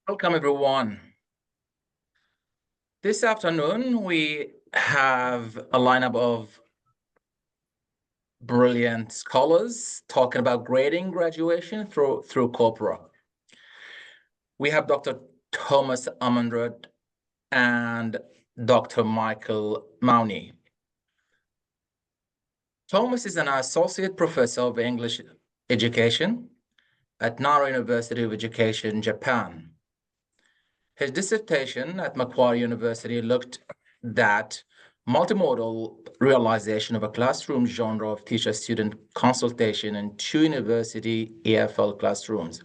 Welcome, everyone. This afternoon, we have a lineup of brilliant scholars talking about grading graduation through Corpora. We have Dr. Thomas Amundrud and Dr. Michael Maune. Thomas is an associate professor of English education at Nara University of Education, Japan. His dissertation at Macquarie University looked at multimodal realization of a classroom genre of teacher-student consultation in 2 university EFL classrooms.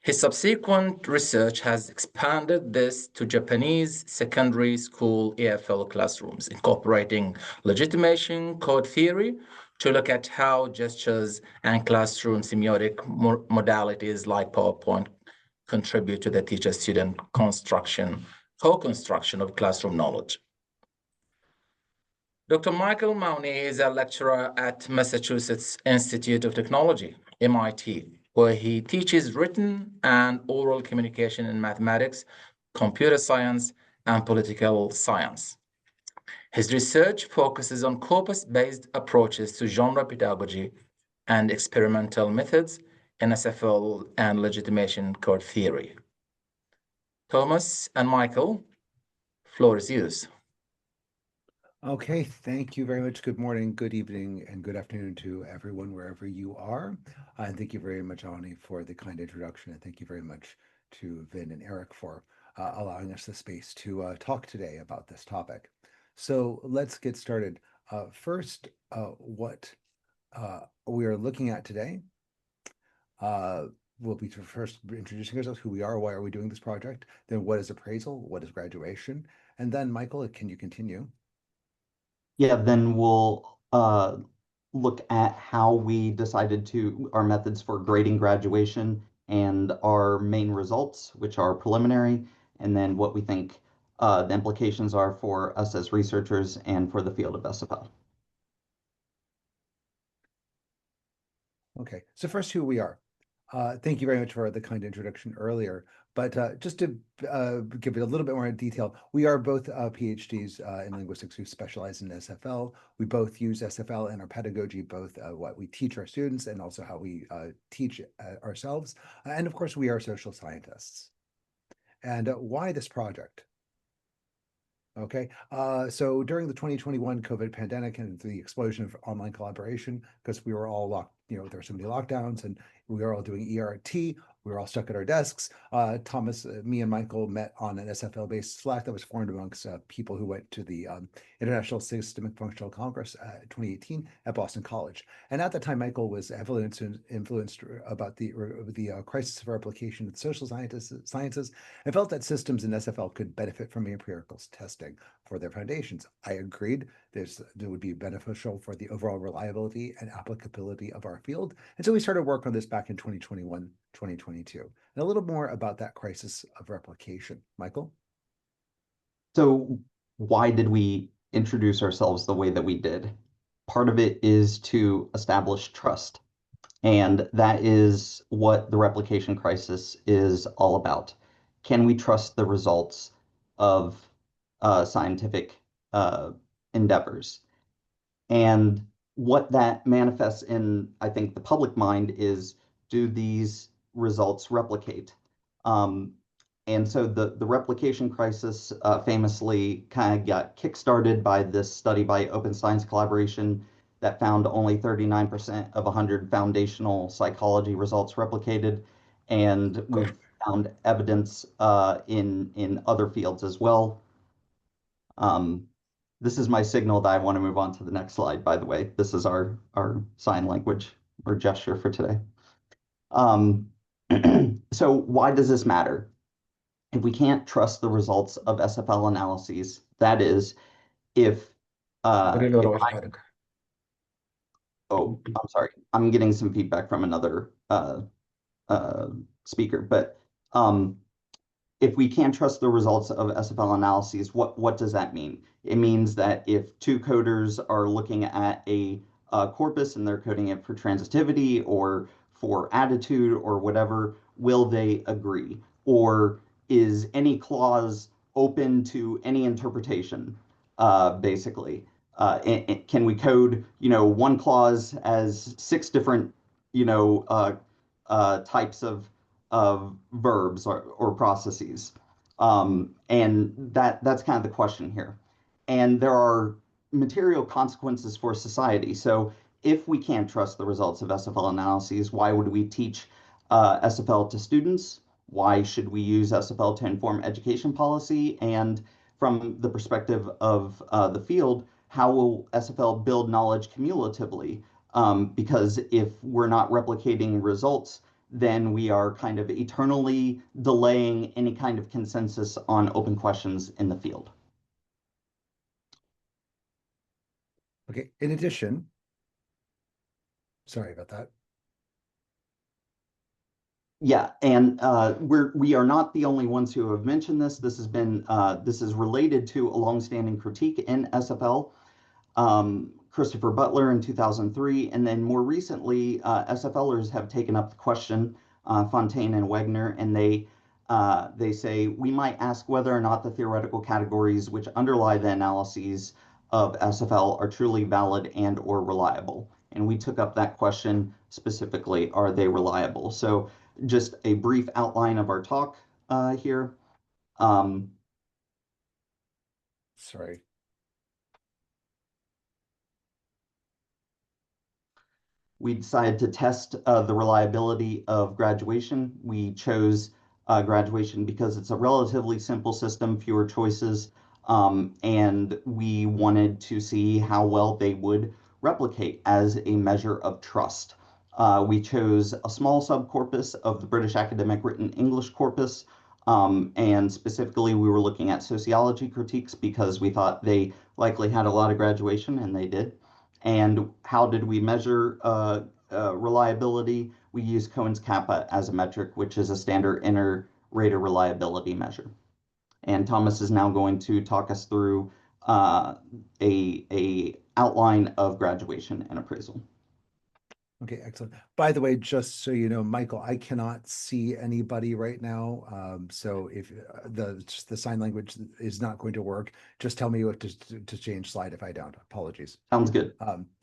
His subsequent research has expanded this to Japanese secondary school EFL classrooms, incorporating legitimation code theory to look at how gestures and classroom semiotic modalities like PowerPoint contribute to the teacher-student co-construction of classroom knowledge. Dr. Michael Maune is a lecturer at Massachusetts Institute of Technology, MIT, where he teaches written and oral communication in mathematics, computer science, and political science. His research focuses on corpus-based approaches to genre pedagogy and experimental methods in SFL and legitimation code theory. Thomas and Michael, floor is yours. Okay, thank you very much. Good morning, good evening, and good afternoon to everyone wherever you are. And thank you very much, Ani, for the kind introduction. And thank you very much to Vin and Eric for allowing us the space to talk today about this topic. So let's get started. First, what we are looking at today will be first introducing ourselves, who we are, why are we doing this project, then what is appraisal, what is graduation, and then Michael, can you continue? Yeah, then we'll look at how we decided our methods for grading graduation and our main results, which are preliminary, and then what we think the implications are for us as researchers and for the field of SFL. Okay, so first who we are. Thank you very much for the kind introduction earlier. But just to give it a little bit more detail, we are both PhDs in linguistics who specialize in SFL. We both use SFL in our pedagogy, both what we teach our students and also how we teach ourselves. And of course, we are social scientists. And why this project? Okay, so during the 2021 COVID pandemic and the explosion of online collaboration, because we were all locked, there were so many lockdowns and we were all doing ERT, we were all stuck at our desks. Thomas, me and Michael met on an SFL-based Slack that was formed amongst people who went to the International Systemic Functional Congress 2018 at Boston College. And at that time, Michael was heavily influenced about the crisis of replication of the social sciences and felt that systems in SFL could benefit from empirical testing for their foundations. I agreed that would be beneficial for the overall reliability and applicability of our field. And so we started work on this back in 2021, 2022. And a little more about that crisis of replication. Michael? So why did we introduce ourselves the way that we did? Part of it is to establish trust. And that is what the replication crisis is all about. Can we trust the results of scientific endeavors? And what that manifests in, I think, the public mind is, do these results replicate? And so the replication crisis famously kind of got kickstarted by this study by Open Science Collaboration that found only 39% of 100 foundational psychology results replicated. And we've found evidence in other fields as well. This is my signal that I want to move on to the next slide, by the way. This is our sign language or gesture for today. So why does this matter? If we can't trust the results of SFL analyses, that is, I'm sorry, I'm getting some feedback from another speaker, but if we can't trust the results of SFL analyses, what does that mean? It means that if two coders are looking at a corpus and they're coding it for transitivity or for attitude or whatever, will they agree? Or is any clause open to any interpretation, basically? Can we code, one clause as 6 different, types of verbs or processes? And that's kind of the question here. And there are material consequences for society. So if we can't trust the results of SFL analyses, why would we teach SFL to students? Why should we use SFL to inform education policy? And from the perspective of the field, how will SFL build knowledge cumulatively? Because if we're not replicating results, then we are kind of eternally delaying any kind of consensus on open questions in the field. Okay, in addition, sorry about that. Yeah, and we are not the only ones who have mentioned this. This is related to a longstanding critique in SFL. Christopher Butler in 2003, and then more recently, SFLers have taken up the question, Fontaine and Wegner, and they say we might ask whether or not the theoretical categories which underlie the analyses of SFL are truly valid and or reliable. And we took up that question specifically, are they reliable? So just a brief outline of our talk here. Sorry. We decided to test the reliability of graduation. We chose graduation because it's a relatively simple system, fewer choices, and we wanted to see how well they would replicate as a measure of trust. We chose a small subcorpus of the British Academic Written English corpus, and specifically we were looking at sociology critiques because we thought they likely had a lot of graduation, and they did. And how did we measure reliability? We use Cohen's kappa as a metric, which is a standard inter-rater reliability measure. And Thomas is now going to talk us through a outline of graduation and appraisal. Okay, excellent. By the way, just so you know, Michael, I cannot see anybody right now. So if the sign language is not going to work, just tell me what to change slide if I don't. Apologies. Sounds good.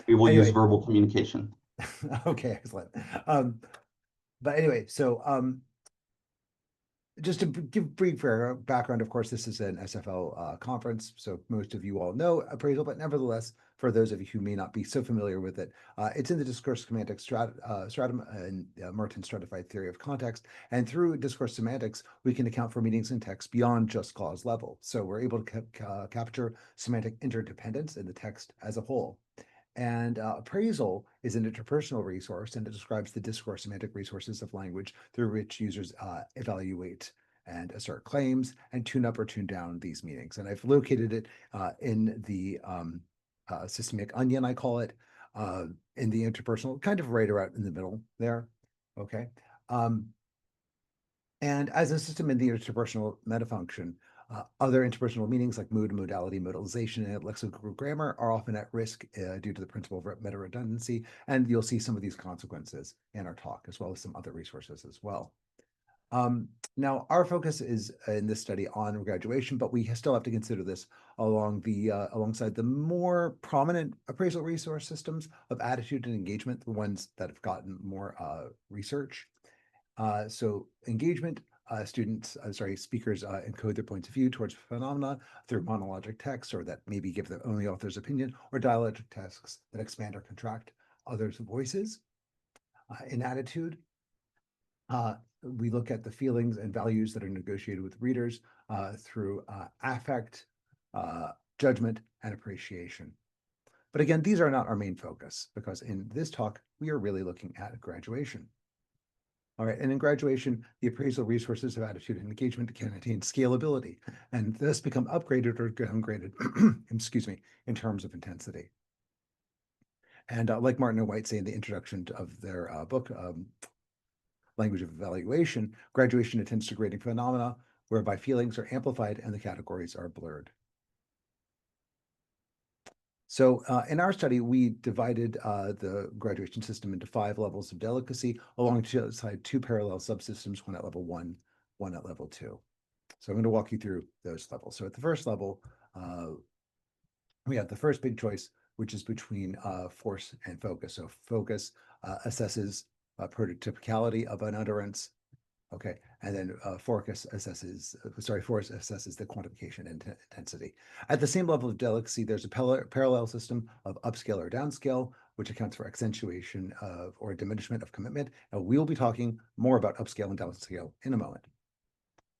We will use Anyway. verbal communication. Okay, excellent. But anyway, so just to give brief background, of course, this is an SFL conference, so most of you all know appraisal, but nevertheless, for those of you who may not be so familiar with it, it's in the discourse semantics stratum and Merton's stratified theory of context. And through discourse semantics, we can account for meanings in text beyond just clause level. So we're able to capture semantic interdependence in the text as a whole. And appraisal is an interpersonal resource, and it describes the discourse semantic resources of language through which users evaluate and assert claims and tune up or tune down these meanings. And I've located it in the systemic onion, I call it, in the interpersonal, kind of right around in the middle there. Okay. And as a system in the interpersonal metafunction, other interpersonal meanings like mood, modality, modalization, and lexical grammar are often at risk due to the principle of meta-redundancy, and you'll see some of these consequences in our talk, as well as some other resources as well. Now, our focus is in this study on graduation, but we still have to consider this alongside the more prominent appraisal resource systems of attitude and engagement, the ones that have gotten more research. So engagement, speakers encode their points of view towards phenomena through monologic texts, or that maybe give the only author's opinion, or dialectic texts that expand or contract others' voices. In attitude, we look at the feelings and values that are negotiated with readers through affect, judgment, and appreciation. But again, these are not our main focus, because in this talk, we are really looking at graduation. All right, and in graduation, the appraisal resources of attitude and engagement can attain scalability and thus become upgraded or downgraded, excuse me, in terms of intensity. And like Martin and White say in the introduction of their book, Language of Evaluation, graduation attends to grading phenomena whereby feelings are amplified and the categories are blurred. So in our study, we divided the graduation system into 5 levels of delicacy alongside 2 parallel subsystems, one at level 1, one at level 2. So I'm going to walk you through those levels. So at the first level, we have the first big choice, which is between force and focus. So focus assesses prototypicality of an utterance. Okay, and then force assesses the quantification intensity. At the same level of delicacy, there's a parallel system of upscale or downscale, which accounts for accentuation of or diminishment of commitment. And we'll be talking more about upscale and downscale in a moment.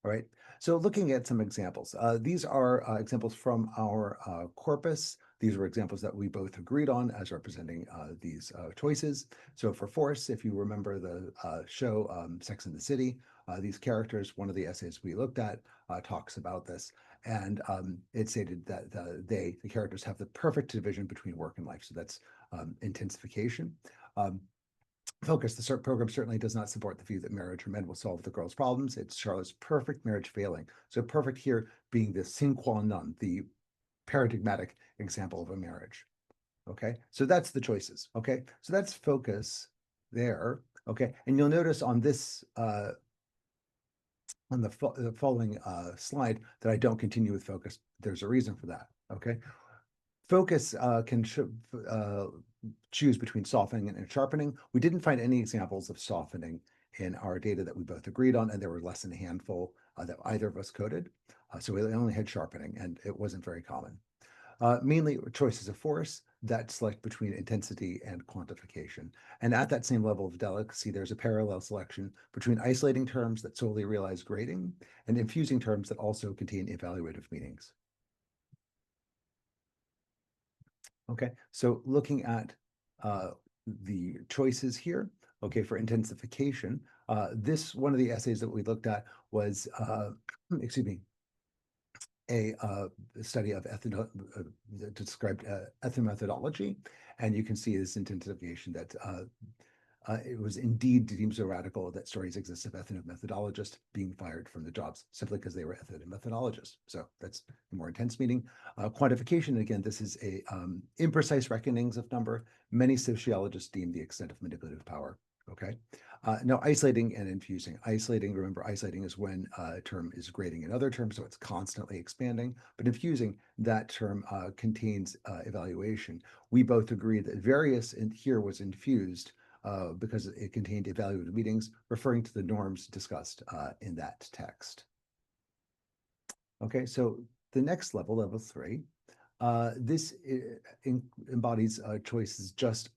All right, so looking at some examples. These are examples from our corpus. These were examples that we both agreed on as representing these choices. So for force, if you remember the show Sex and the City, these characters, one of the essays we looked at talks about this. And it stated that the characters have the perfect division between work and life. So that's intensification. Focus, the CERT program certainly does not support the view that marriage or men will solve the girl's problems. It's Charlotte's perfect marriage failing. So perfect here being the sine qua non, the paradigmatic example of a marriage. Okay, so that's the choices. Okay, so that's focus there. Okay, and you'll notice on this, on the following slide that I don't continue with focus. There's a reason for that. Okay, focus can choose between softening and sharpening. We didn't find any examples of softening in our data that we both agreed on, and there were less than a handful that either of us coded. So we only had sharpening, and it wasn't very common. Mainly choices of force that select between intensity and quantification. And at that same level of delicacy, there's a parallel selection between isolating terms that solely realize grading and infusing terms that also contain evaluative meanings. Okay, so looking at the choices here, okay, for intensification, this one of the essays that we looked at was, excuse me, a study of described ethnomethodology, and you can see this intensification that it was indeed deemed so radical that stories exist of ethnomethodologists being fired from the jobs simply because they were ethnomethodologists. So that's a more intense meaning. Quantification, again, this is a imprecise reckonings of number. Many sociologists deem the extent of manipulative power. Okay. Now, isolating and infusing. Isolating, remember, isolating is when a term is grading another term, so it's constantly expanding. But infusing, that term contains evaluation. We both agree that various in here was infused because it contained evaluative meanings referring to the norms discussed in that text. Okay, so the next level, level 3, this embodies choices just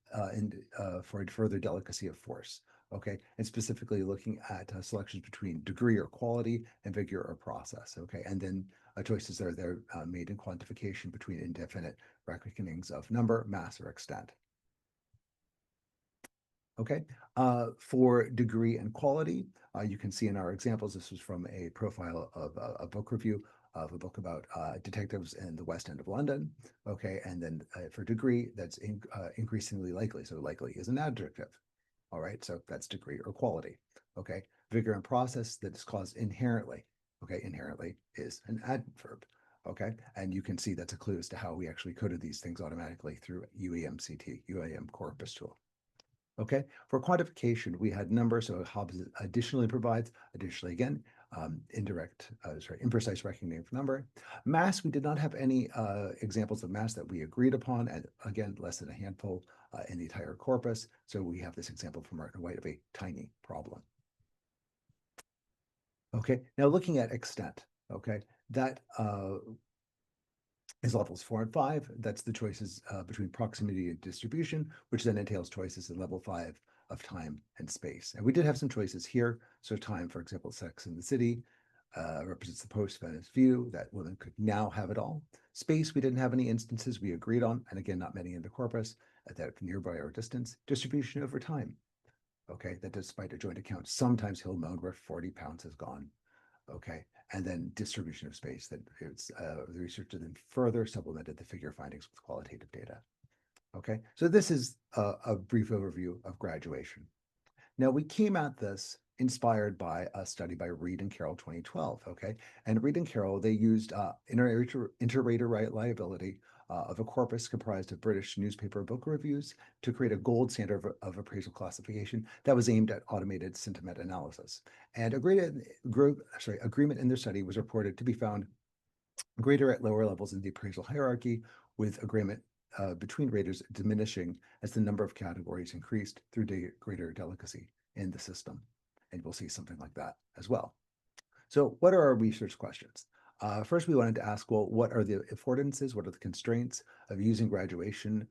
for further delicacy of force. Okay, and specifically looking at selections between degree or quality and vigor or process. Okay, and then choices that are made in quantification between indefinite reckonings of number, mass, or extent. Okay, for degree and quality, you can see in our examples, this was from a profile of a book review of a book about detectives in the West End of London. Okay, and then for degree, that's increasingly likely. So likely is an adjective. All right, so that's degree or quality. Okay, vigor and process, that is caused inherently. Okay, inherently is an adverb. Okay, and you can see that's a clue as to how we actually coded these things automatically through UAM corpus tool. Okay, for quantification, we had numbers, so Hobbes additionally provides, again, imprecise reckoning of number. Mass, we did not have any examples of mass that we agreed upon, and again, less than a handful in the entire corpus. So we have this example from Martin White of a tiny problem. Okay, now looking at extent, okay, that is levels 4 and 5. That's the choices between proximity and distribution, which then entails choices in level 5 of time and space. And we did have some choices here. So time, for example, Sex and the City represents the post-feminist view that women could now have it all. Space, we didn't have any instances we agreed on, and again, not many in the corpus, that nearby or distance. Distribution over time. Okay, that despite a joint account, sometimes he'll moan where 40 pounds has gone. Okay, and then distribution of space, that it's the researcher then further supplemented the figure findings with qualitative data. Okay, so this is a brief overview of graduation. Now we came at this inspired by a study by Reed and Carroll 2012. Okay, and Reed and Carroll, they used inter-rater liability of a corpus comprised of British newspaper book reviews to create a gold standard of appraisal classification that was aimed at automated sentiment analysis. And agreement in their study was reported to be found greater at lower levels in the appraisal hierarchy, with agreement between raters diminishing as the number of categories increased through greater delicacy in the system. And we'll see something like that as well. So what are our research questions? First, we wanted to ask, well, what are the affordances? What are the constraints of using graduation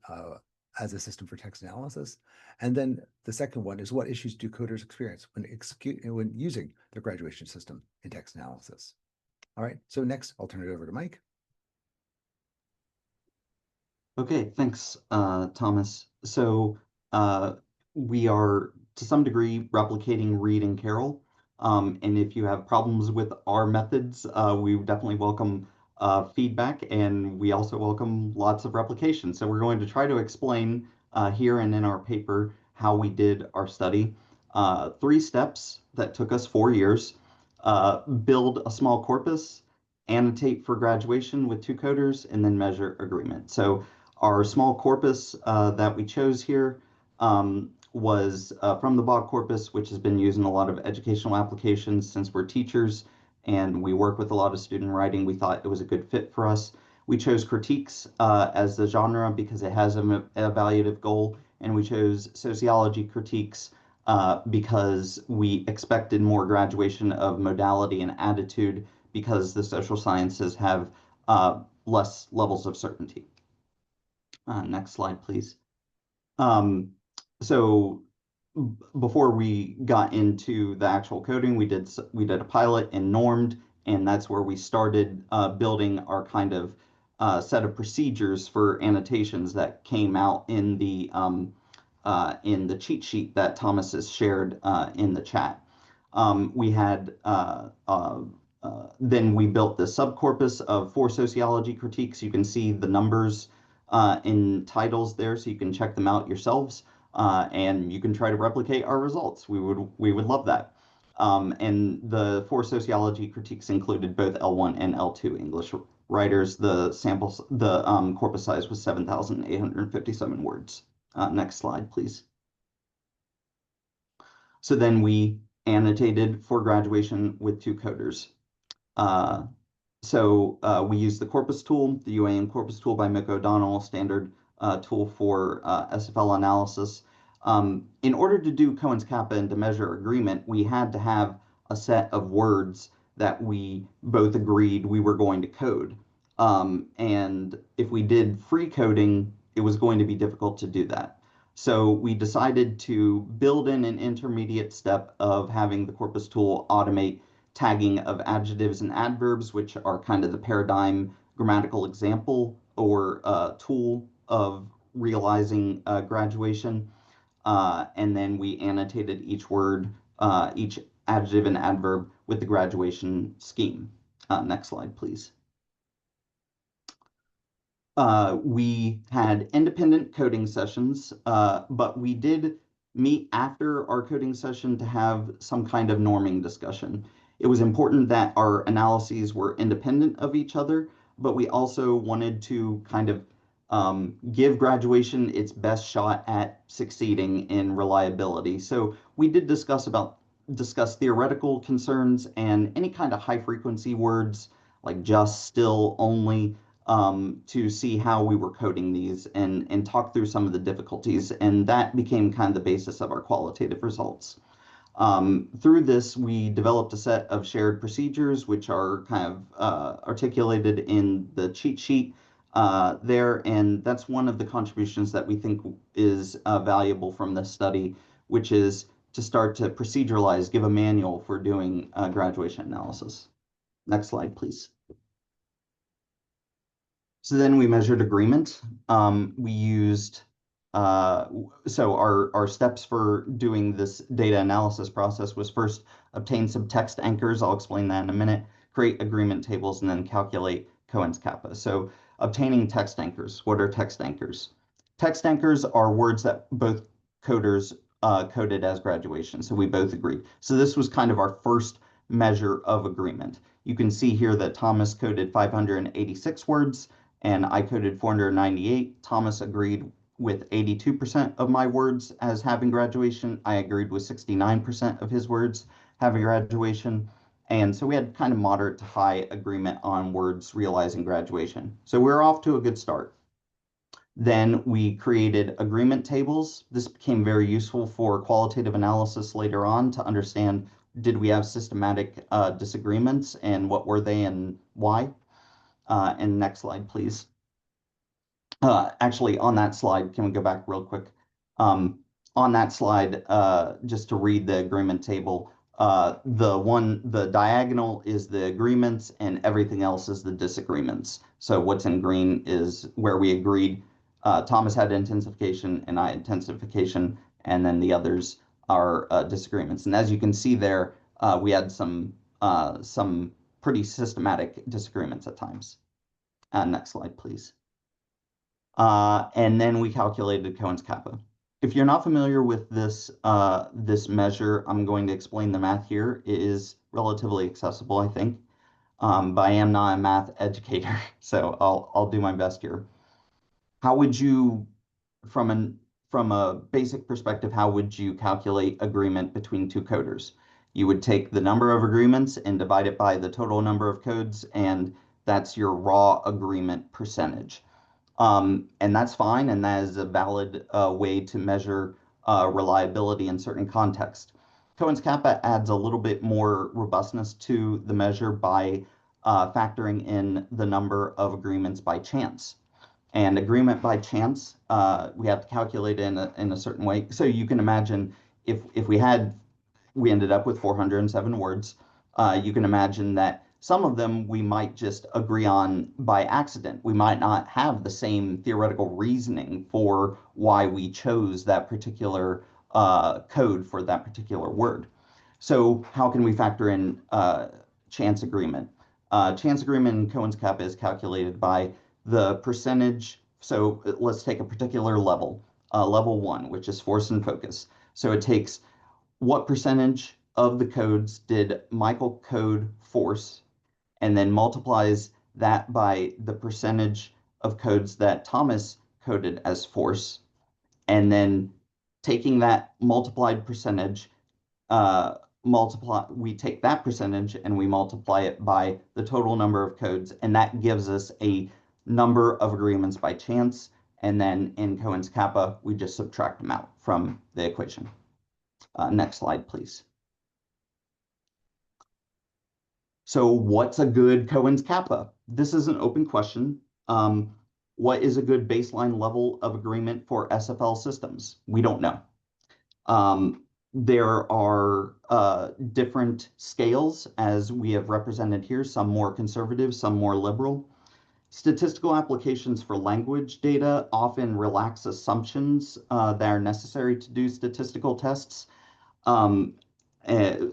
as a system for text analysis? And then the second one is, what issues do coders experience when using their graduation system in text analysis? All right, so next, I'll turn it over to Mike. Okay, thanks, Thomas. So we are, to some degree, replicating Reed and Carroll. And if you have problems with our methods, we definitely welcome feedback, and we also welcome lots of replication. So we're going to try to explain here and in our paper how we did our study. 3 steps that took us 4 years. Build a small corpus, annotate for graduation with 2 coders, and then measure agreement. So our small corpus that we chose here was from the Bog corpus, which has been used in a lot of educational applications since we're teachers and we work with a lot of student writing. We thought it was a good fit for us. We chose critiques as the genre because it has an evaluative goal, and we chose sociology critiques because we expected more graduation of modality and attitude because the social sciences have less levels of certainty. Next slide, please. So before we got into the actual coding, we did a pilot in Normed, and that's where we started building our kind of set of procedures for annotations that came out in the cheat sheet that Thomas has shared in the chat. We had then we built the subcorpus of 4 sociology critiques. You can see the numbers in titles there, so you can check them out yourselves, and you can try to replicate our results. We would love that. And the 4 sociology critiques included both L1 and L2 English writers. The corpus size was 7,857 words. Next slide, please. So then we annotated for graduation with 2 coders. So we use the corpus tool, the UAM corpus tool by Mick O'Donnell, standard tool for SFL analysis. In order to do Cohen's kappa and to measure agreement, we had to have a set of words that we both agreed we were going to code. And if we did free coding, it was going to be difficult to do that. So we decided to build in an intermediate step of having the corpus tool automate tagging of adjectives and adverbs, which are kind of the paradigm grammatical example or tool of realizing graduation. And then we annotated each word, each adjective and adverb with the graduation scheme. Next slide, please. We had independent coding sessions, but we did meet after our coding session to have some kind of norming discussion. It was important that our analyses were independent of each other, but we also wanted to kind of give graduation its best shot at succeeding in reliability. So we did discuss theoretical concerns and any kind of high frequency words like just, still, only, to see how we were coding these and talk through some of the difficulties. And that became kind of the basis of our qualitative results. Through this, we developed a set of shared procedures, which are kind of articulated in the cheat sheet there. And that's one of the contributions that we think is valuable from this study, which is to start to proceduralize, give a manual for doing graduation analysis. Next slide, please. So then we measured agreement. We used, so our steps for doing this data analysis process was first obtain some text anchors. I'll explain that in a minute. Create agreement tables, and then calculate Cohen's kappa. So obtaining text anchors. What are text anchors? Text anchors are words that both coders coded as graduation. So we both agreed. So this was kind of our first measure of agreement. You can see here that Thomas coded 586 words and I coded 498. Thomas agreed with 82% of my words as having graduation. I agreed with 69% of his words having graduation. And so we had kind of moderate to high agreement on words realizing graduation. So we're off to a good start. Then we created agreement tables. This became very useful for qualitative analysis later on to understand, did we have systematic disagreements, and what were they and why? And next slide, please. Actually, on that slide, can we go back real quick? On that slide, just to read the agreement table, the diagonal is the agreements and everything else is the disagreements. So what's in green is where we agreed. Thomas had intensification and I had intensification, and then the others are disagreements. And as you can see there, we had some pretty systematic disagreements at times. Next slide, please. And then we calculated Cohen's kappa. If you're not familiar with this this measure, I'm going to explain the math here. It is relatively accessible, I think, but I am not a math educator, so I'll do my best here. How would you, from a basic perspective, how would you calculate agreement between two coders? You would take the number of agreements and divide it by the total number of codes, and that's your raw agreement percentage. And that's fine, and that is a valid way to measure reliability in certain contexts. Cohen's kappa adds a little bit more robustness to the measure by factoring in the number of agreements by chance. And agreement by chance, we have to calculate in a certain way. So you can imagine if we ended up with 407 words, you can imagine that some of them we might just agree on by accident. We might not have the same theoretical reasoning for why we chose that particular code for that particular word. So how can we factor in chance agreement? Chance agreement in Cohen's kappa is calculated by the percentage. So let's take a particular level, level 1, which is force and focus. So it takes what percentage of the codes did Michael code force, and then multiplies that by the percentage of codes that Thomas coded as force, and then taking that multiplied percentage, we take that percentage and we multiply it by the total number of codes, and that gives us a number of agreements by chance, and then in Cohen's kappa, we just subtract them out from the equation. Next slide, please. So what's a good Cohen's kappa? This is an open question. What is a good baseline level of agreement for SFL systems? We don't know. There are different scales, as we have represented here, some more conservative, some more liberal. Statistical applications for language data often relax assumptions that are necessary to do statistical tests.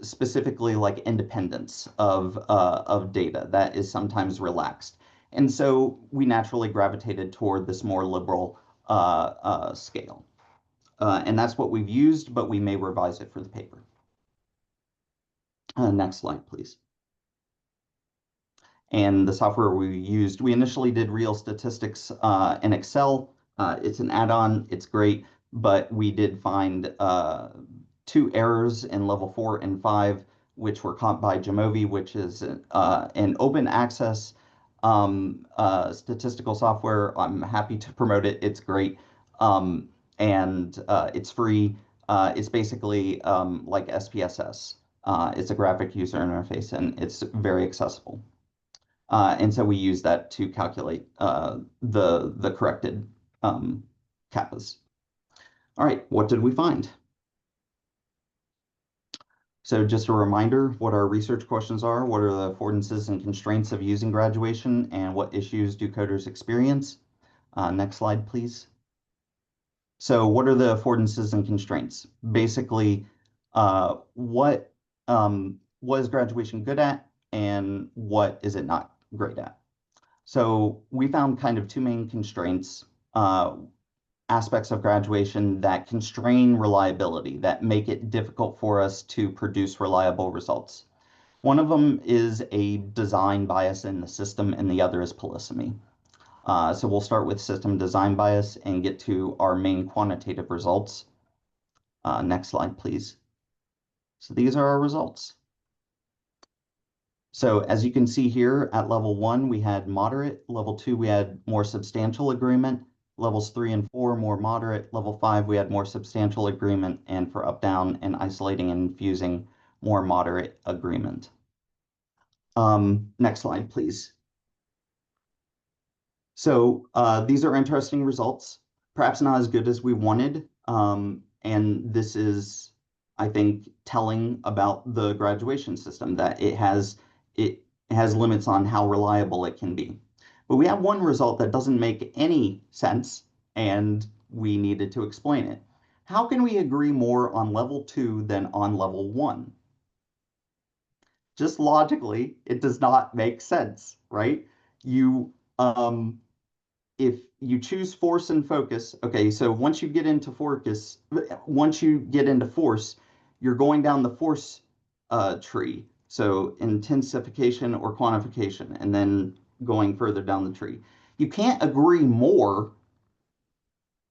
Specifically like independence of data, that is sometimes relaxed. And so we naturally gravitated toward this more liberal scale. And that's what we've used, but we may revise it for the paper. Next slide, please. And the software we used, we initially did real statistics in Excel. It's an add-on, it's great, but we did find 2 errors in level 4 and 5, which were caught by Jamovi, which is an open access statistical software. I'm happy to promote it. It's great. And it's free. It's basically like SPSS. It's a graphic user interface, and it's very accessible. And so we use that to calculate the corrected kappas. All right, what did we find? So just a reminder what our research questions are, what are the affordances and constraints of using graduation, and what issues do coders experience? Next slide, please. So what are the affordances and constraints? Basically, what is graduation good at, and what is it not great at? So we found kind of 2 main constraints, aspects of graduation that constrain reliability, that make it difficult for us to produce reliable results. One of them is a design bias in the system, and the other is polysemy. So we'll start with system design bias and get to our main quantitative results. Next slide, please. So these are our results. So as you can see here, at level 1, we had moderate. Level 2, we had more substantial agreement. Levels 3 and 4, more moderate. Level 5, we had more substantial agreement. And for up, down, and isolating and infusing, more moderate agreement. Next slide, please. So these are interesting results, perhaps not as good as we wanted. And this is, I think, telling about the graduation system, that it has limits on how reliable it can be. But we have one result that doesn't make any sense, and we needed to explain it. How can we agree more on level 2 than on level 1? Just logically, it does not make sense, right? If you choose force and focus, okay, so once you get into force, you're going down the force tree. So intensification or quantification, and then going further down the tree. You can't agree more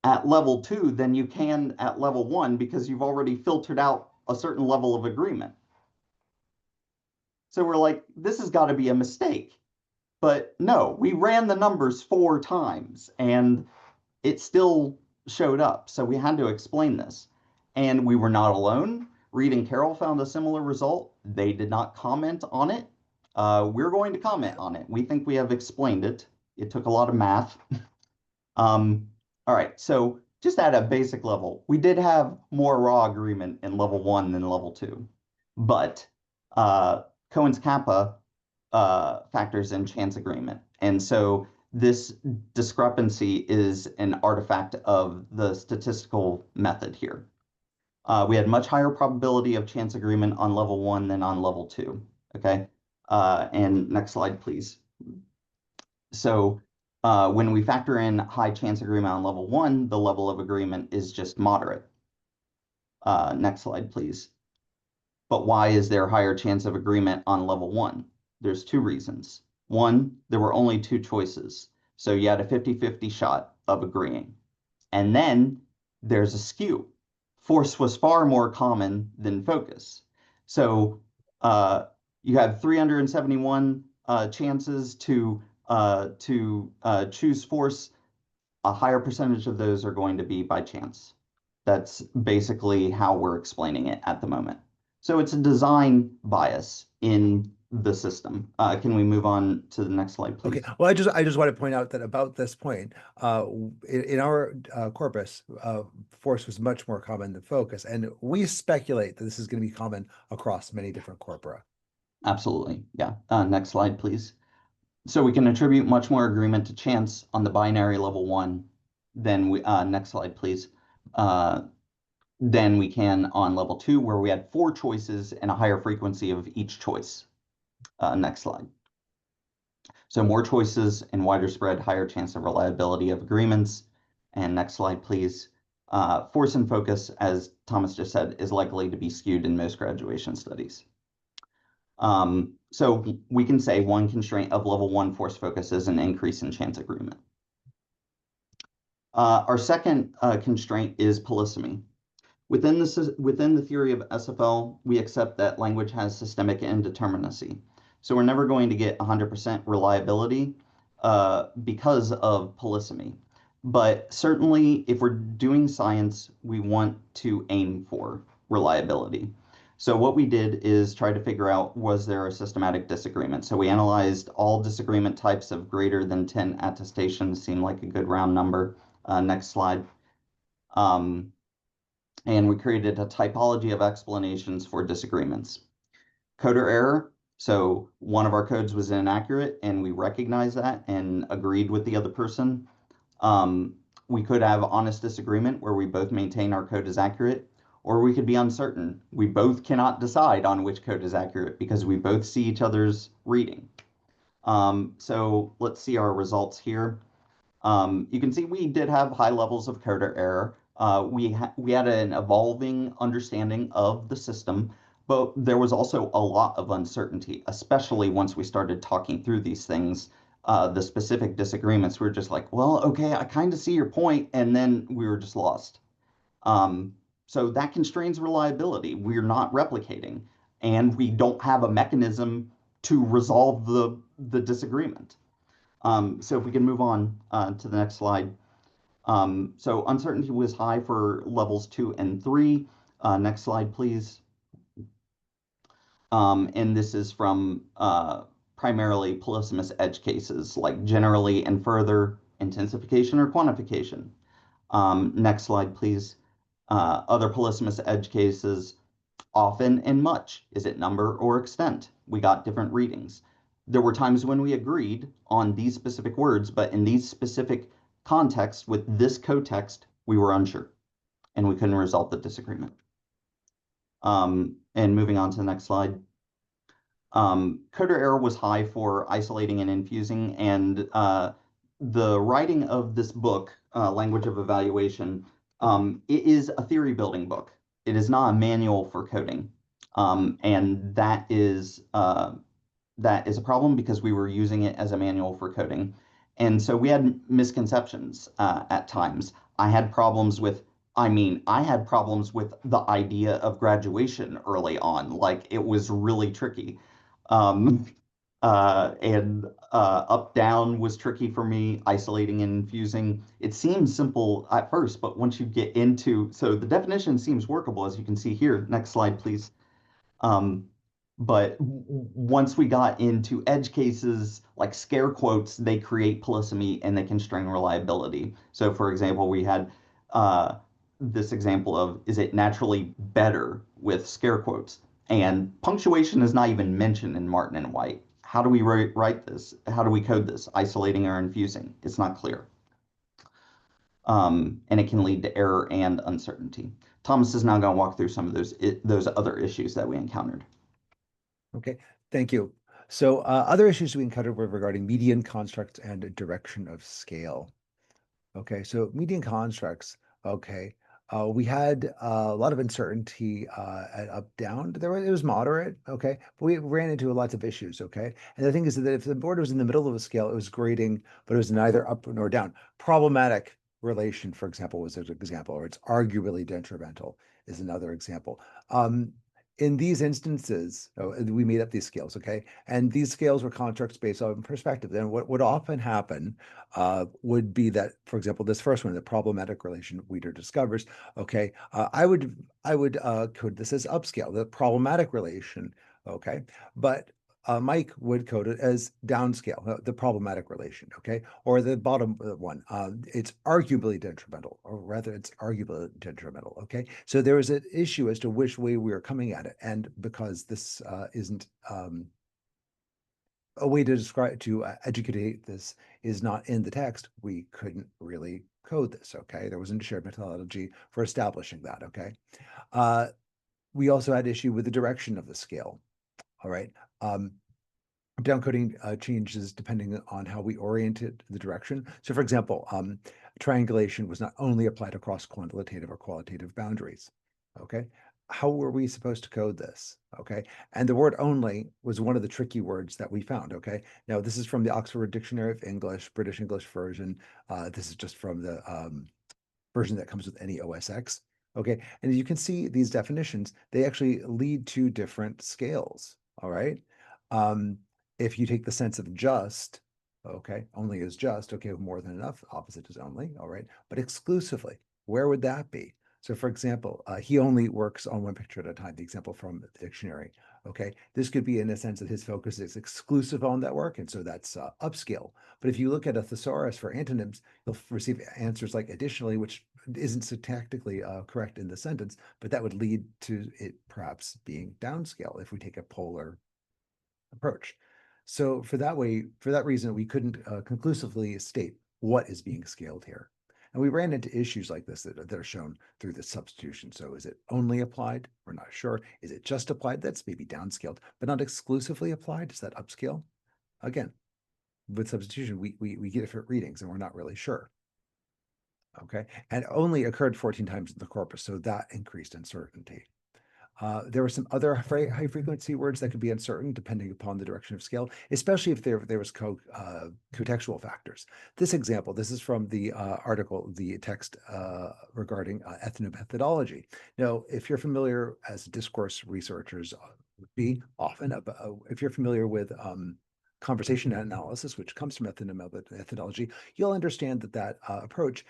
at level 2 than you can at level 1 because you've already filtered out a certain level of agreement. So we're like, this has got to be a mistake. But no, we ran the numbers 4 times and it still showed up. So we had to explain this. And we were not alone. Reed and Carol found a similar result. They did not comment on it. We're going to comment on it. We think we have explained it. It took a lot of math. All right, so just at a basic level, we did have more raw agreement in level 1 than level 2. But Cohen's kappa factors in chance agreement. And so this discrepancy is an artifact of the statistical method here. We had much higher probability of chance agreement on level 1 than on level 2. Okay, and next slide, please. So when we factor in high chance agreement on level 1, the level of agreement is just moderate. Next slide, please. But why is there a higher chance of agreement on level 1? There's 2 reasons. One, there were only 2 choices. So you had a 50-50 shot of agreeing. And then there's a skew. Force was far more common than focus. So you had 371 chances to choose force. A higher percentage of those are going to be by chance. That's basically how we're explaining it at the moment. So it's a design bias in the system. Can we move on to the next slide, please? Okay. Well, I just want to point out that about this point, in our corpus, force was much more common than focus, and we speculate that this is going to be common across many different corpora. Absolutely, yeah. Next slide, please. So we can attribute much more agreement to chance on the binary level 1 than we. Next slide, please. Than we can on level 2, where we had 4 choices and a higher frequency of each choice. Next slide. So more choices and wider spread, higher chance of reliability of agreements. And next slide, please. Force and focus, as Thomas just said, is likely to be skewed in most graduation studies. So we can say one constraint of level 1 force focus is an increase in chance agreement. Our second constraint is polysemy. Within the theory of SFL, we accept that language has systemic indeterminacy. So we're never going to get 100% reliability because of polysemy. But certainly, if we're doing science, we want to aim for reliability. So what we did is try to figure out, was there a systematic disagreement? So we analyzed all disagreement types of greater than 10 attestations, seemed like a good round number. Next slide. And we created a typology of explanations for disagreements. Coder error. So one of our codes was inaccurate, and we recognized that and agreed with the other person. We could have honest disagreement where we both maintain our code is accurate, or we could be uncertain. We both cannot decide on which code is accurate because we both see each other's reading. So let's see our results here. You can see we did have high levels of coder error. We had an evolving understanding of the system, but there was also a lot of uncertainty, especially once we started talking through these things the specific disagreements, we were just like, well, okay, I kind of see your point, and then we were just lost. So that constrains reliability. We're not replicating, and we don't have a mechanism to resolve the disagreement. So if we can move on to the next slide. So uncertainty was high for levels 2 and 3. Next slide, please. And this is from primarily polysemous edge cases, like generally and further, intensification or quantification. Next slide, please. Other polysemous edge cases, often and much. Is it number or extent? We got different readings. There were times when we agreed on these specific words, but in these specific contexts with this cotext, we were unsure, and we couldn't resolve the disagreement. And moving on to the next slide. Coder error was high for isolating and infusing, and the writing of this book, Language of Evaluation, it is a theory building book. It is not a manual for coding, and that is a problem because we were using it as a manual for coding, and so we had misconceptions at times. I had problems with the idea of graduation early on. Like, it was really tricky. And up down was tricky for me, isolating and infusing. It seems simple at first, but once you get into, so the definition seems workable, as you can see here. Next slide, please. But once we got into edge cases, like scare quotes, they create polysemy and they constrain reliability. So for example, we had this example of, is it naturally better with scare quotes? And punctuation is not even mentioned in Martin and White. How do we write this? How do we code this? Isolating or infusing? It's not clear. And it can lead to error and uncertainty. Thomas is now going to walk through some of those other issues that we encountered. Okay, thank you. So other issues we encountered were regarding median constructs and direction of scale. Okay, so median constructs, okay. We had a lot of uncertainty at up down. It was moderate, okay, but we ran into lots of issues, okay. And the thing is that if the board was in the middle of a scale, it was grading, but it was neither up nor down. Problematic relation, for example, was an example, or it's arguably detrimental is another example. In these instances, we made up these scales, okay? And these scales were constructs based on perspective. And what would often happen would be that, for example, this first one, the problematic relation Weider discovers, okay? I would code this as upscale, the problematic relation, okay? But Mike would code it as downscale, the problematic relation, okay? Or the bottom one, it's arguably detrimental, or rather it's arguably detrimental, okay? So there is an issue as to which way we are coming at it. And because this isn't a way to describe, to educate this is not in the text, we couldn't really code this, okay? There wasn't a shared methodology for establishing that, okay? We also had issue with the direction of the scale, all right? Downcoding changes depending on how we oriented the direction. So for example, triangulation was not only applied across quantitative or qualitative boundaries, okay? How were we supposed to code this, okay? And the word only was one of the tricky words that we found, okay? Now, this is from the Oxford Dictionary of English, British English version. This is just from the version that comes with any OS X, okay? And you can see these definitions, they actually lead to different scales, all right? If you take the sense of just, okay, only is just, okay, more than enough, opposite is only, all right, but exclusively, where would that be? So for example, he only works on one picture at a time, the example from the dictionary, okay? This could be in a sense that his focus is exclusive on that work, and so that's upscale. But if you look at a thesaurus for antonyms, you'll receive answers like additionally, which isn't syntactically correct in the sentence, but that would lead to it perhaps being downscale if we take a polar approach. So for that reason, we couldn't conclusively state what is being scaled here. And we ran into issues like this that are shown through the substitution. So is it only applied? We're not sure. Is it just applied? That's maybe downscaled, but not exclusively applied. Is that upscale? Again, with substitution, we get different readings and we're not really sure. Okay, and only occurred 14 times in the corpus, so that increased uncertainty. There were some other high frequency words that could be uncertain depending upon the direction of scale, especially if there was contextual factors. This example, this is from the article, the text regarding ethnomethodology. Now, if you're familiar as discourse researchers would be often, if you're familiar with conversation analysis, which comes from ethnomethodology, you'll understand that that approach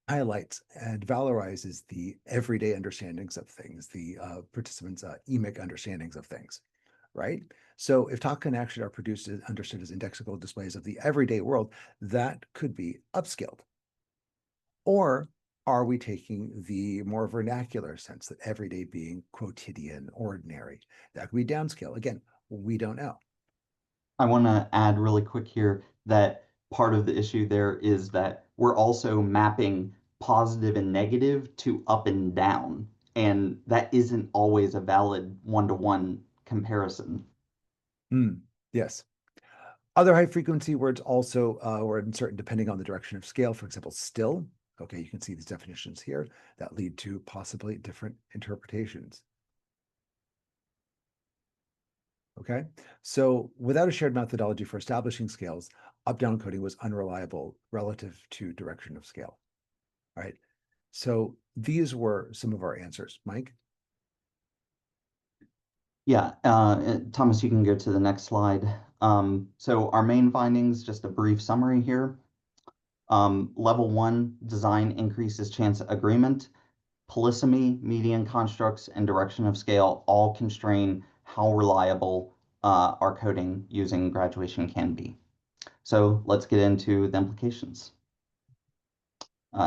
highlights and valorizes the everyday understandings of things, the participants' emic understandings of things, right? So if talk and action are understood as indexical displays of the everyday world, that could be upscaled. Or are we taking the more vernacular sense that everyday being quotidian, ordinary? That could be downscale. Again, we don't know. I want to add really quick here that part of the issue there is that we're also mapping positive and negative to up and down, and that isn't always a valid one-to-one comparison. Yes. Other high frequency words also were uncertain depending on the direction of scale. For example, still. Okay, you can see these definitions here that lead to possibly different interpretations. Okay, so without a shared methodology for establishing scales, up-down coding was unreliable relative to direction of scale. All right, so these were some of our answers. Mike? Yeah, Thomas, you can go to the next slide. So our main findings, just a brief summary here. Level 1, design increases chance of agreement. Polysemy, median constructs, and direction of scale all constrain how reliable our coding using graduation can be. So let's get into the implications.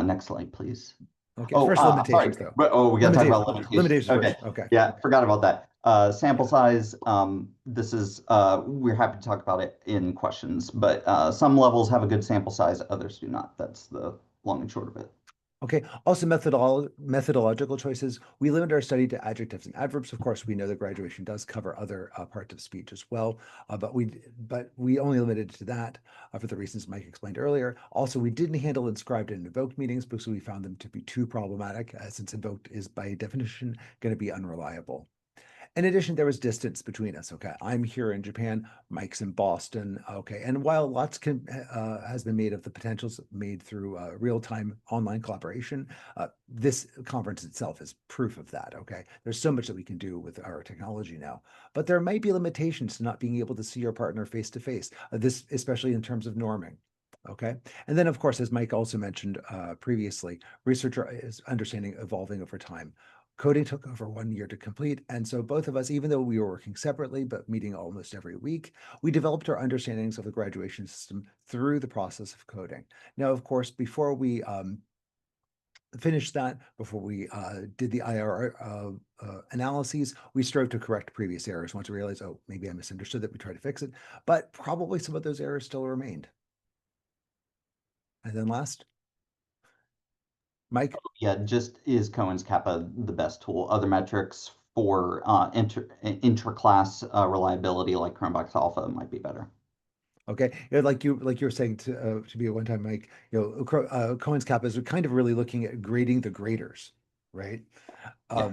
Next slide, please. Okay, first limitations sorry. though. We got to talk about limitations. Limitations okay. first. Okay. Yeah, forgot about that. Sample size, this is, we're happy to talk about it in questions, but some levels have a good sample size, others do not. That's the long and short of it. Okay, also methodological choices. We limit our study to adjectives and adverbs. Of course, we know that graduation does cover other parts of speech as well, but we only limited it to that for the reasons Mike explained earlier. Also, we didn't handle inscribed and invoked meanings because we found them to be too problematic, since invoked is by definition going to be unreliable. In addition, there was distance between us. Okay, I'm here in Japan, Mike's in Boston. Okay, and while lots has been made of the potentials made through real-time online collaboration, this conference itself is proof of that. Okay, there's so much that we can do with our technology now, but there might be limitations to not being able to see your partner face to face. This, especially in terms of norming. Okay, and then of course, as Mike also mentioned previously, researcher is understanding evolving over time. Coding took over 1 year to complete, and so both of us, even though we were working separately but meeting almost every week, we developed our understandings of the graduation system through the process of coding. Now, of course, before we finished that, before we did the IR analyses, we strove to correct previous errors. Once we realized, oh, maybe I misunderstood that, we tried to fix it, but probably some of those errors still remained. And then last, Mike? Yeah, just is Cohen's Kappa the best tool? Other metrics for intra-class reliability like Chromebox Alpha might be better. Okay, like you were saying to me at one time, Mike, Cohen's Kappa is kind of really looking at grading the graders, right? Yeah.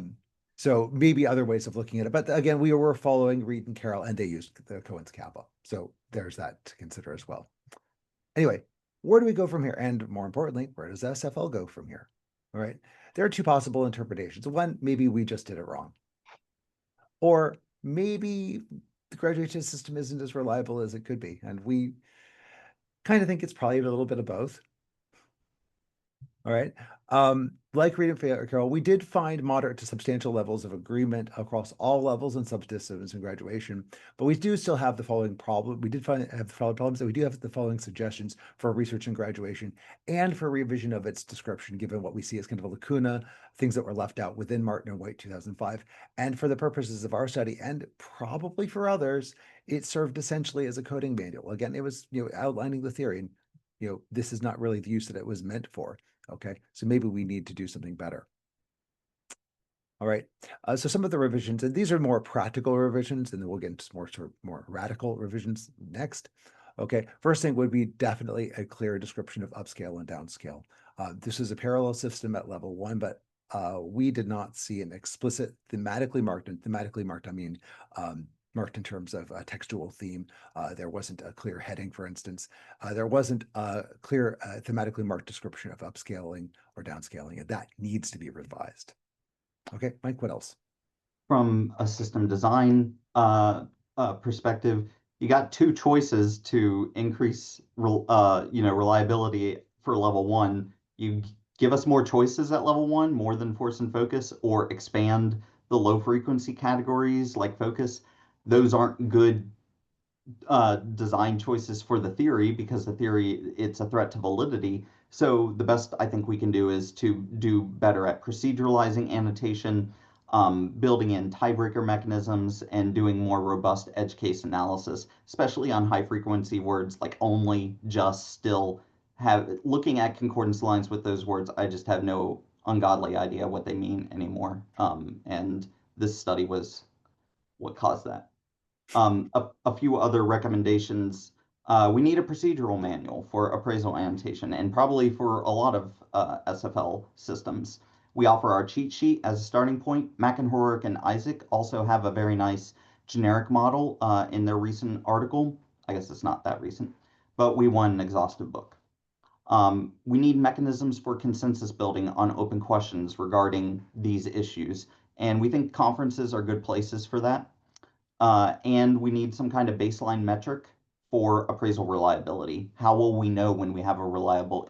So maybe other ways of looking at it, but again, we were following Reed and Carroll, and they used the Cohen's Kappa, so there's that to consider as well. Anyway, where do we go from here? And more importantly, where does SFL go from here? All right, there are two possible interpretations. One, maybe we just did it wrong, or maybe the graduation system isn't as reliable as it could be, and we kind of think it's probably a little bit of both. All right. Like Reed and Carroll, we did find moderate to substantial levels of agreement across all levels and subdisciplines in graduation, but we do still have the following problem. We did have the following problems, that we do have the following suggestions for research and graduation and for revision of its description, given what we see as kind of a lacuna, things that were left out within Martin and White 2005. And for the purposes of our study, and probably for others, it served essentially as a coding manual. Again, it was outlining the theory, and this is not really the use that it was meant for. Okay, so maybe we need to do something better. All right, so some of the revisions, and these are more practical revisions, and then we'll get into more radical revisions next. Okay, first thing would be definitely a clear description of upscale and downscale. This is a parallel system at level 1, but we did not see an explicit thematically marked, and thematically marked, I mean, marked in terms of a textual theme. There wasn't a clear heading, for instance. There wasn't a clear thematically marked description of upscaling or downscaling, and that needs to be revised. Okay, Mike, what else? From a system design perspective, you got two choices to increase reliability for level one. You give us more choices at level one, more than force and focus, or expand the low frequency categories like focus. Those aren't good design choices for the theory, because the theory, it's a threat to validity. So the best I think we can do is to do better at proceduralizing annotation, building in tiebreaker mechanisms, and doing more robust edge case analysis, especially on high frequency words like only, just, still. Looking at concordance lines with those words, I just have no ungodly idea what they mean anymore. And this study was what caused that. A few other recommendations. We need a procedural manual for appraisal annotation, and probably for a lot of SFL systems. We offer our cheat sheet as a starting point. McInhorick and Isaac also have a very nice generic model in their recent article. I guess it's not that recent, but we won an exhaustive book. We need mechanisms for consensus building on open questions regarding these issues, and we think conferences are good places for that. And we need some kind of baseline metric for appraisal reliability. How will we know when we have a reliable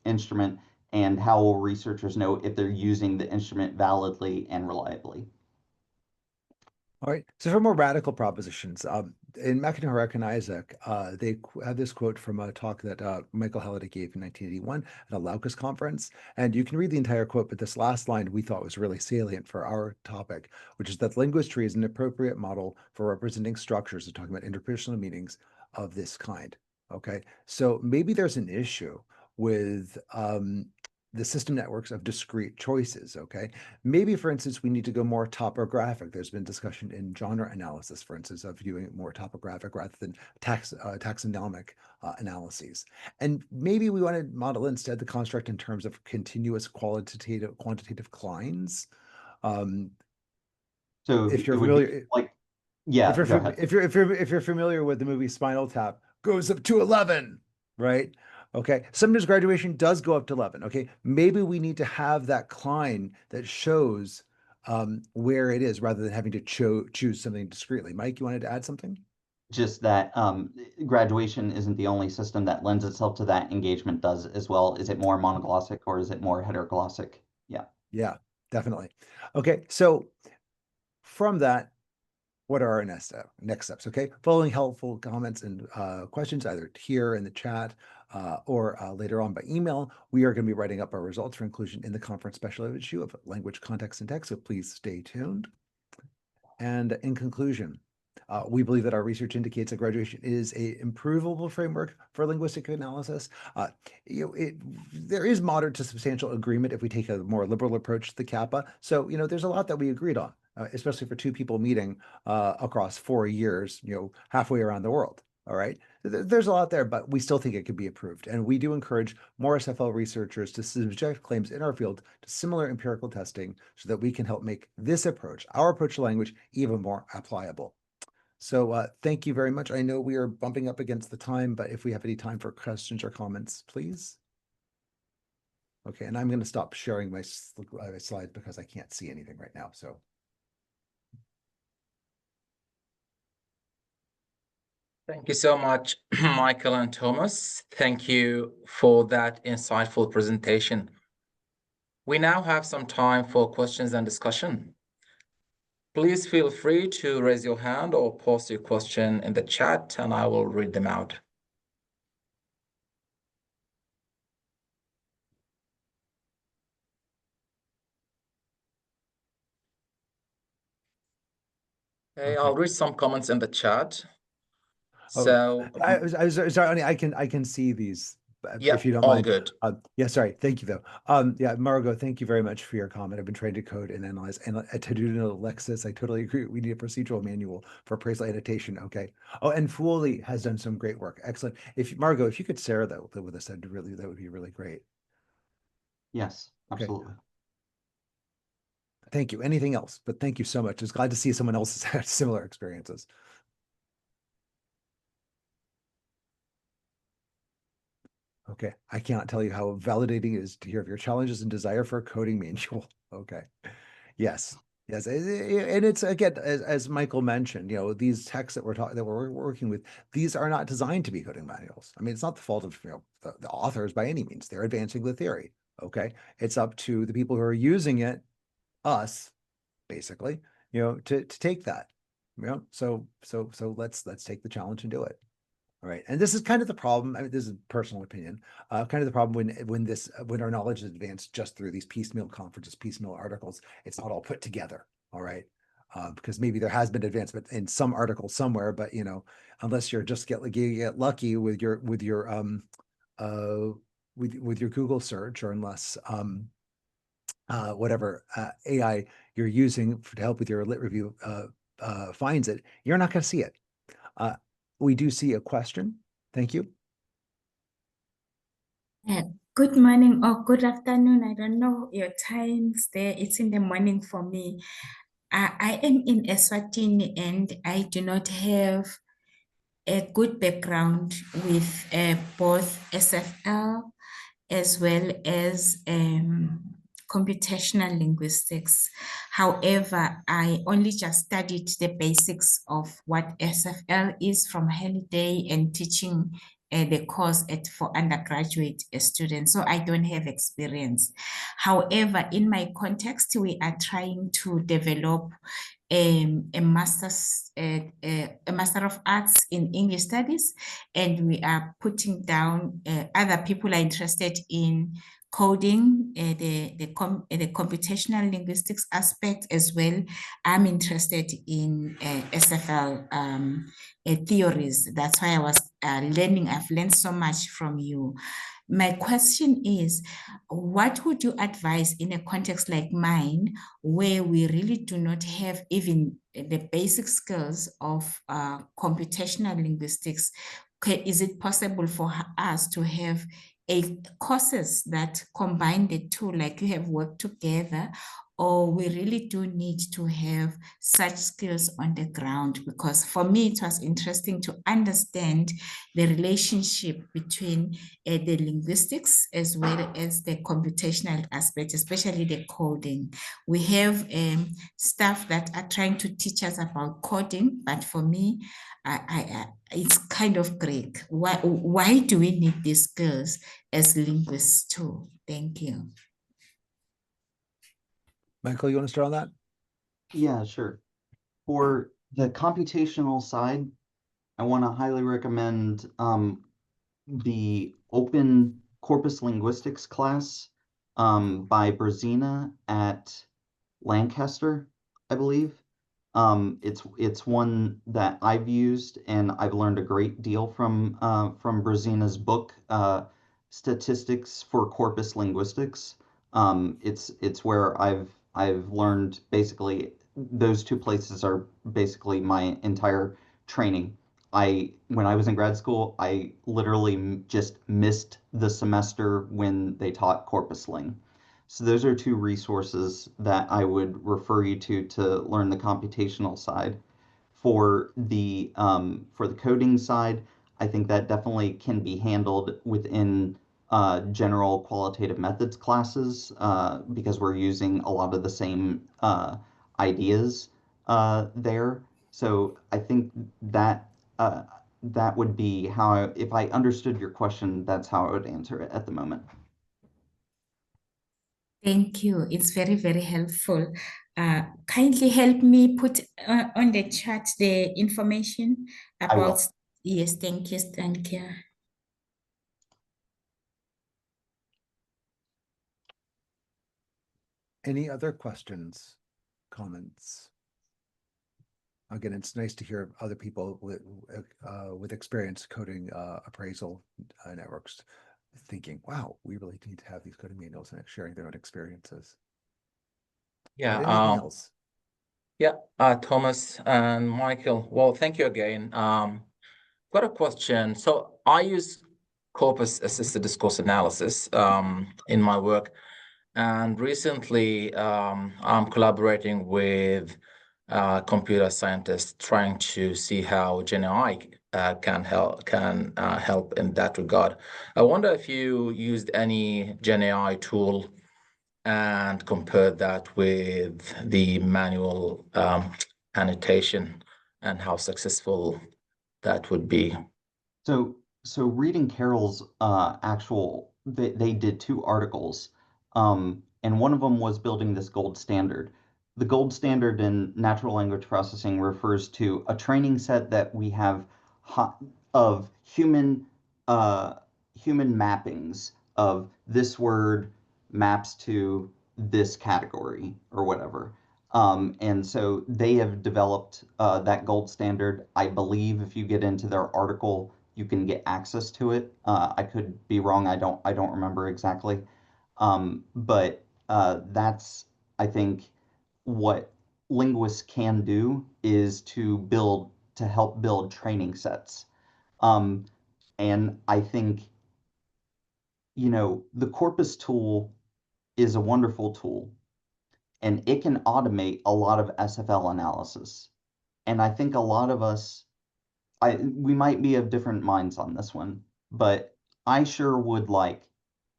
instrument, and how will researchers know if they're using the instrument validly and reliably? All right. So for more radical propositions, in McInhorick and Isaac, they have this quote from a talk that Michael Halliday gave in 1981 at a Laucus conference. And you can read the entire quote, but this last line we thought was really salient for our topic, which is that linguist tree is an appropriate model for representing structures and talking about interpersonal meanings of this kind. Okay. So maybe there's an issue with the system networks of discrete choices, okay? Maybe, for instance, we need to go more topographic. There's been discussion in genre analysis, for instance, of doing it more topographic rather than taxonomic analyses. And maybe we want to model instead the construct in terms of continuous quantitative clines. So If you're it would be familiar, like, yeah, go ahead. if you're familiar with the movie Spinal Tap, goes up to 11, right? Okay, sometimes graduation does go up to 11. Okay, maybe we need to have that cline that shows where it is rather than having to choose something discreetly. Mike, you wanted to add something? Just that graduation isn't the only system that lends itself to that. Engagement does as well. Is it more monoglossic or is it more heteroglossic? Yeah. Yeah, definitely. Okay, so from that, what are our next steps? Okay, following helpful comments and questions either here in the chat or later on by email, we are going to be writing up our results for inclusion in the conference special issue of Language, Context, and Text, so please stay tuned. And in conclusion, we believe that our research indicates that graduation is a improvable framework for linguistic analysis. There is moderate to substantial agreement if we take a more liberal approach to the kappa. So, there's a lot that we agreed on, especially for two people meeting across 4 years, halfway around the world. All right. There's a lot there, but we still think it could be improved. And we do encourage more SFL researchers to subject claims in our field to similar empirical testing so that we can help make this approach, our approach to language, even more applicable. So thank you very much. I know we are bumping up against the time, but if we have any time for questions or comments, please. Okay, and I'm going to stop sharing my slides because I can't see anything right now. So. Thank you so much, Michael and Thomas. Thank you for that insightful presentation. We now have some time for questions and discussion. Please feel free to raise your hand or post your question in the chat, and I will read them out. Okay, I'll read some comments in the chat. So I was sorry, I can see these. Yeah, if you don't all mind. good. Yeah, sorry. Thank you though. Yeah, Margot, thank you very much for your comment. I've been trying to code and analyze attitudinal lexis. I totally agree. We need a procedural manual for appraisal annotation. Okay. Oh, and Fooley has done some great work. Excellent. Margot, if you could share that with us, that would be really great. Yes, absolutely. Thank you. Anything else? But thank you so much. It's glad to see someone else has had similar experiences. Okay, I cannot tell you how validating it is to hear of your challenges and desire for a coding manual. Okay, yes, yes, and it's again, as Michael mentioned, these texts that we're working with, these are not designed to be coding manuals. I mean, it's not the fault of the authors by any means. They're advancing the theory. Okay, it's up to the people who are using it, us, basically, to take that. So let's take the challenge and do it. All right, and this is kind of the problem. I mean, this is personal opinion. Kind of the problem when our knowledge is advanced just through these piecemeal conferences, piecemeal articles. It's not all put together. All right, because maybe there has been advancement in some article somewhere, but unless you're just get lucky with your with your Google search, or unless whatever AI you're using to help with your lit review finds it, you're not going to see it. We do see a question. Thank you. Good morning or good afternoon. I don't know your times there. It's in the morning for me. I am in Eswatini and I do not have a good background with both SFL as well as computational linguistics. However, I only just studied the basics of what SFL is from Holiday and teaching the course for undergraduate students. So I don't have experience. However, in my context, we are trying to develop a Master of Arts in English Studies, and we are putting down other people are interested in coding, the computational linguistics aspect as well. I'm interested in SFL theories. That's why I was learning. I've learned so much from you. My question is, what would you advise in a context like mine, where we really do not have even the basic skills of computational linguistics? Is it possible for us to have courses that combine the two, like you have worked together, or we really do need to have such skills on the ground? Because for me, it was interesting to understand the relationship between the linguistics as well as the computational aspect, especially the coding. We have staff that are trying to teach us about coding, but for me, it's kind of Greek. Why do we need these skills as linguists too? Thank you. Michael, you want to start on that? Yeah, sure. For the computational side, I want to highly recommend the Open Corpus Linguistics class by Brzezina at Lancaster, I believe. It's one that I've used, and I've learned a great deal from Brzezina's book, Statistics for Corpus Linguistics. It's where I've learned basically those two places are basically my entire training. When I was in grad school, I literally just missed the semester when they taught Corpus Ling. So those are two resources that I would refer you to learn the computational side. For the coding side, I think that definitely can be handled within general qualitative methods classes because we're using a lot of the same ideas there. So I think that that would be how if I understood your question, that's how I would answer it at the moment. Thank you. It's very, very helpful. Kindly help me put on the chat the information I will. about. Yes, thank you. Thank you. Any other questions, comments? Again, it's nice to hear other people with experience coding appraisal networks thinking, wow, we really need to have these coding manuals and sharing their own experiences. Yeah. But anything else? Yeah, Thomas and Michael. Well, thank you again. Got a question. So I use corpus assisted discourse analysis in my work. And recently, I'm collaborating with computer scientists trying to see how GenAI can help in that regard. I wonder if you used any GenAI tool and compare that with the manual annotation and how successful that would be. So reading Carroll's actual, they did 2 articles, and one of them was building this gold standard. The gold standard in natural language processing refers to a training set that we have of human mappings of this word maps to this category or whatever. And so they have developed that gold standard. I believe if you get into their article, you can get access to it. I could be wrong. I don't remember exactly. But that's, I think, what linguists can do is to help build training sets. And I think, the corpus tool is a wonderful tool, and it can automate a lot of SFL analysis. And I think a lot of us, we might be of different minds on this one, but I sure would like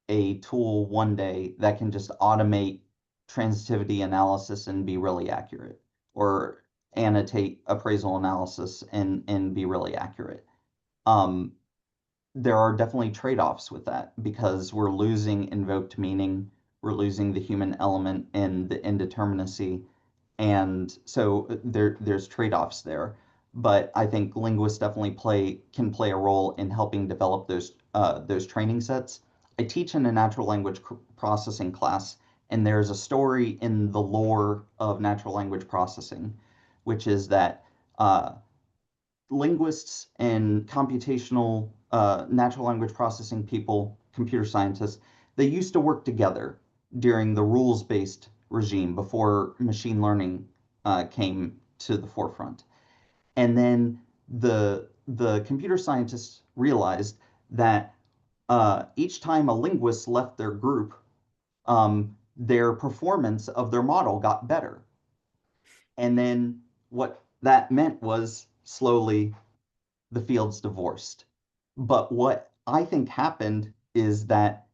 a tool one day that can just automate transitivity analysis and be really accurate, or annotate appraisal analysis and be really accurate. There are definitely trade-offs with that because we're losing invoked meaning, we're losing the human element and the indeterminacy, and so there's trade-offs there. But I think linguists definitely can play a role in helping develop those training sets. I teach in a natural language processing class, and there's a story in the lore of natural language processing, which is that linguists and computational natural language processing people, computer scientists, they used to work together during the rules-based regime before machine learning came to the forefront. And then the computer scientists realized that each time a linguist left their group, their performance of their model got better. And then what that meant was slowly the fields divorced. But what I think happened is that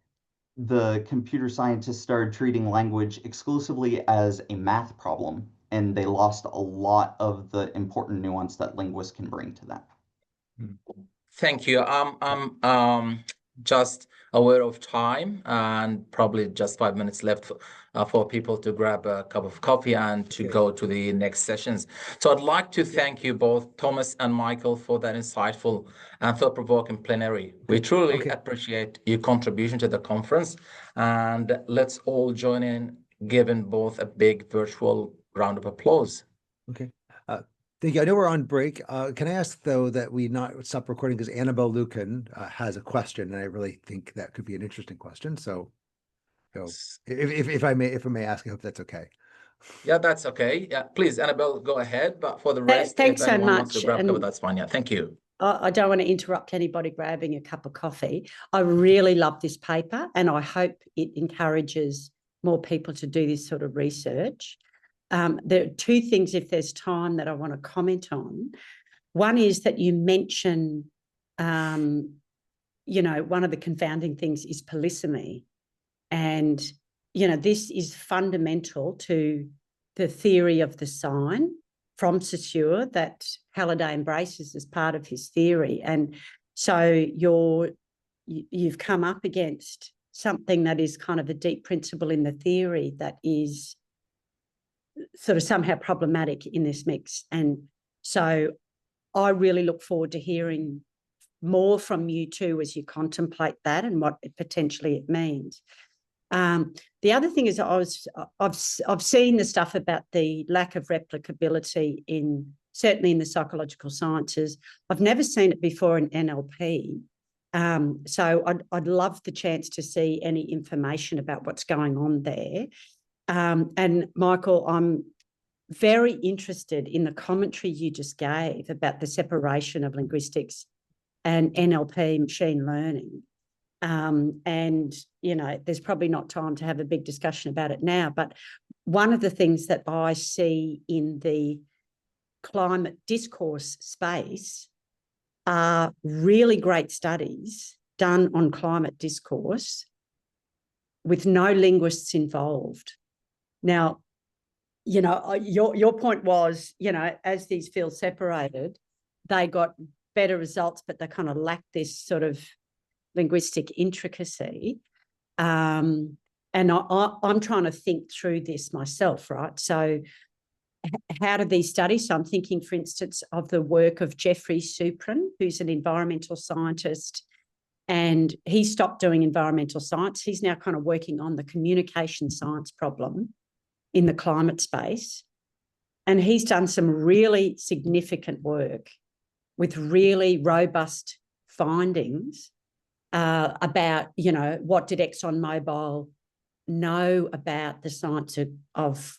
the computer scientists started treating language exclusively as a math problem, and they lost a lot of the important nuance that linguists can bring to that. Thank you. I'm just aware of time and probably just 5 minutes left for people to grab a cup of coffee and to go to the next sessions. So I'd like to thank you both, Thomas and Michael, for that insightful and thought-provoking plenary. We truly appreciate your contribution to the conference, and let's all join in giving both a big virtual round of applause. Okay. Thank you. I know we're on break. Can I ask, though, that we not stop recording because Annabelle Lucan has a question, and I really think that could be an interesting question. So if I may ask, I hope that's okay. Yeah, that's okay. Yeah, please, Annabelle, go ahead. But for the rest, thanks if so anyone wants to much. grab cover, And that's fine. Yeah, thank you. I don't want to interrupt anybody grabbing a cup of coffee. I really love this paper, and I hope it encourages more people to do this sort of research. There are 2 things, if there's time, that I want to comment on. One is that you mention, one of the confounding things is polysemy. And, this is fundamental to the theory of the sign from Saussure that Halliday embraces as part of his theory. And so you've come up against something that is kind of a deep principle in the theory that is sort of somehow problematic in this mix. And so I really look forward to hearing more from you too as you contemplate that and what potentially it means. The other thing is I've seen the stuff about the lack of replicability certainly in the psychological sciences. I've never seen it before in NLP. So I'd love the chance to see any information about what's going on there. And Michael, I'm very interested in the commentary you just gave about the separation of linguistics and NLP, machine learning. And, you know, there's probably not time to have a big discussion about it now, but one of the things that I see in the climate discourse space are really great studies done on climate discourse with no linguists involved. Now, you know, your point was, you know, as these fields separated, they got better results, but they kind of lacked this sort of linguistic intricacy. And I'm trying to think through this myself, right? So how do these studies? So I'm thinking, for instance, of the work of Jeffrey Supran, who's an environmental scientist, and he stopped doing environmental science. He's now kind of working on the communication science problem in the climate space. And he's done some really significant work with really robust findings about, you know, what did ExxonMobil know about the science of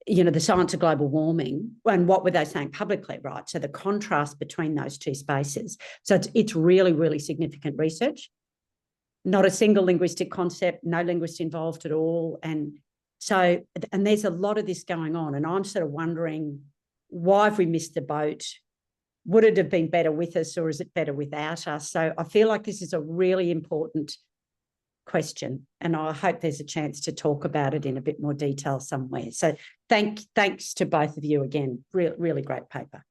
you know, the science of global warming, and what were they saying publicly, right? So the contrast between those two spaces. So it's really, really significant research. Not a single linguistic concept, no linguists involved at all. And so, and there's a lot of this going on, and I'm sort of wondering, why have we missed the boat? Would it have been better with us, or is it better without us? So I feel like this is a really important question, and I hope there's a chance to talk about it in a bit more detail somewhere. So thanks to both of you again. Really great paper.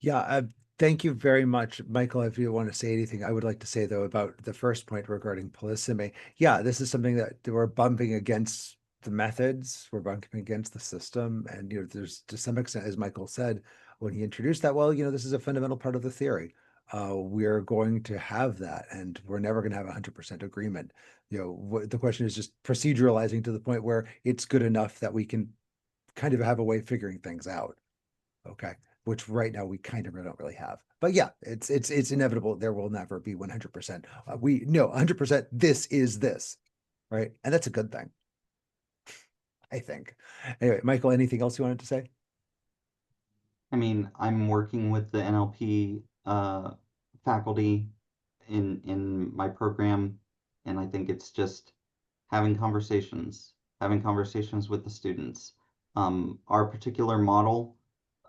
Yeah, thank you very much, Michael. If you want to say anything, I would like to say, though, about the first point regarding polysemy. Yeah, this is something that we're bumping against the methods, we're bumping against the system. And, you know, there's, to some extent, as Michael said, when he introduced that, well, you know, this is a fundamental part of the theory. We're going to have that, and we're never going to have 100% agreement. You know, the question is just proceduralizing to the point where it's good enough that we can kind of have a way of figuring things out. Okay. Which right now we kind of don't really have. But yeah, it's inevitable. There will never be 100%. We know 100%. This is this, right? And that's a good thing, I think. Anyway, Michael, anything else you wanted to say? I mean, I'm working with the NLP faculty in my program, and I think it's just having conversations with the students. Our particular model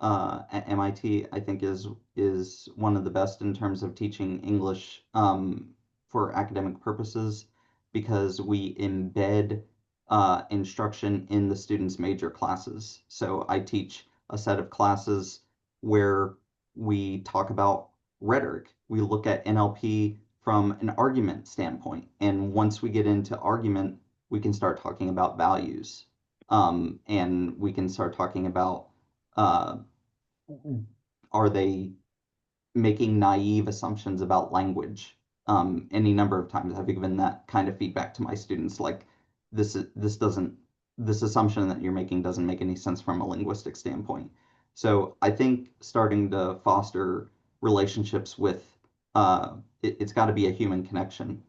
at MIT, I think, is one of the best in terms of teaching English for academic purposes, because we embed instruction in the students' major classes. So I teach a set of classes where we talk about rhetoric. We look at NLP from an argument standpoint. And once we get into argument, we can start talking about values. And we can start talking about, are they making naive assumptions about language? Any number of times I've given that kind of feedback to my students, like, this assumption that you're making doesn't make any sense from a linguistic standpoint. So I think starting to foster relationships with, it's got to be a human connection.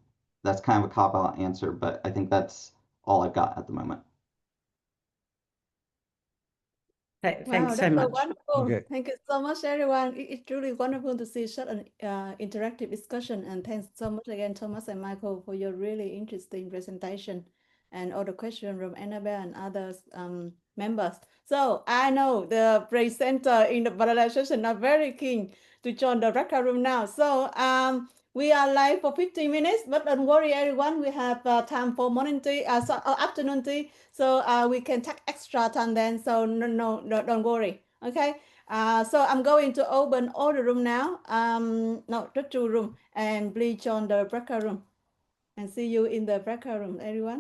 That's kind of a cop-out answer, but I think that's all I've got at the moment. Thanks Wow, so that's so much. wonderful. Okay. Thank you so much, everyone. It's really wonderful to see such an interactive discussion. And thanks so much again, Thomas and Michael, for your really interesting presentation and all the questions from Annabelle and others members. So I know the presenter in the parallel session are very keen to join the record room now. So we are live for 15 minutes, but don't worry, everyone. We have time for morning tea, afternoon tea, so we can take extra time then. So no, don't worry. Okay. So I'm going to open all the room now. No, just 2 room, and please join the breakout room. And see you in the breakout room, everyone.